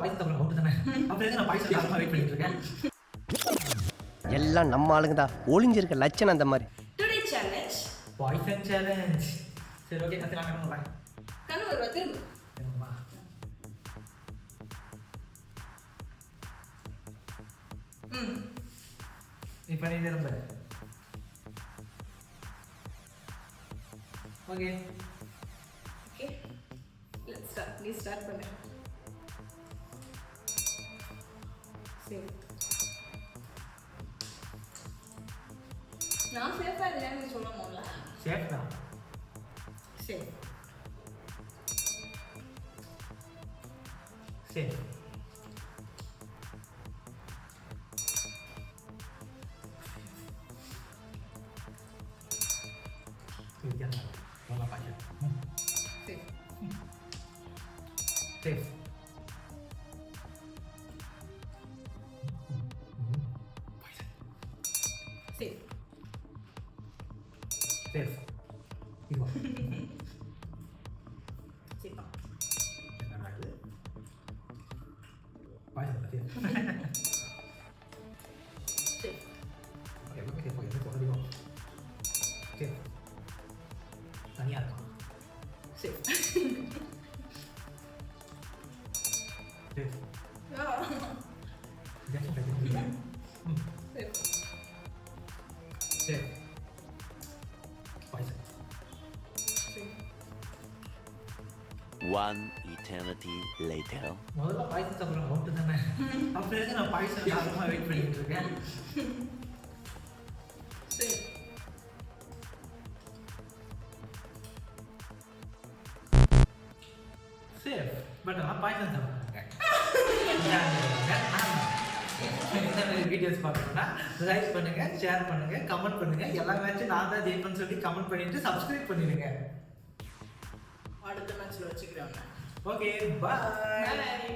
Poison தப்பா out தானே. அப்புறம் நான் பாய்சன் காரணமா வெயிட் பண்ணிட்டு இருக்கேன். எல்லாம் நம்ம ஆளுங்க தான். ஒளிஞ்சிருக்க லட்சணம் அந்த மாதிரி. Today challenge poison challenge. சரி ஓகே நான் கிளம்புறேன். பாய். கண்ணு வருவா திரும்ப. என்னம்மா? இப்போ நீ திரும்ப. ஓகே. ஓகே. Let's start. நீ ஸ்டார்ட் பண்ணு. சரி. நான் சேஃபா இல்லைன்னு சொல்லணும்ல. சேஃப் தான். சரி. சரி. Jangan, kalau pakai. Safe. Safe. Safe. Safe. Itu. Safe. Jangan lagi. Pakai berarti. Safe. Oke, pakai di bawah. Oke. Tanya apa? Safe. Safe. Oh. Jangan sampai gitu. Safe. Safe. Pakai. Safe. One eternity later. முதல்ல poison சாப்பிட்ற out தானே. அப்புறம் நான் poison காரணமா wait பண்ணிட்டு இருக்கேன். Safe. Safe. But நான் poison சாப்பிட்றேன். இந்த மாதிரி வீடியோஸ் பார்க்கணும்னா லைக் பண்ணுங்க, ஷேர் பண்ணுங்க, கமெண்ட் பண்ணுங்க. எல்லா மேட்சும் நான் தான் ஜெயிப்பேன்னு சொல்லி கமெண்ட் பண்ணிட்டு சப்ஸ்கிரைப் பண்ணிடுங்க. அடுத்த மேட்ச்ல வச்சுக்கிறேன். ஓகே, பாய். Bye.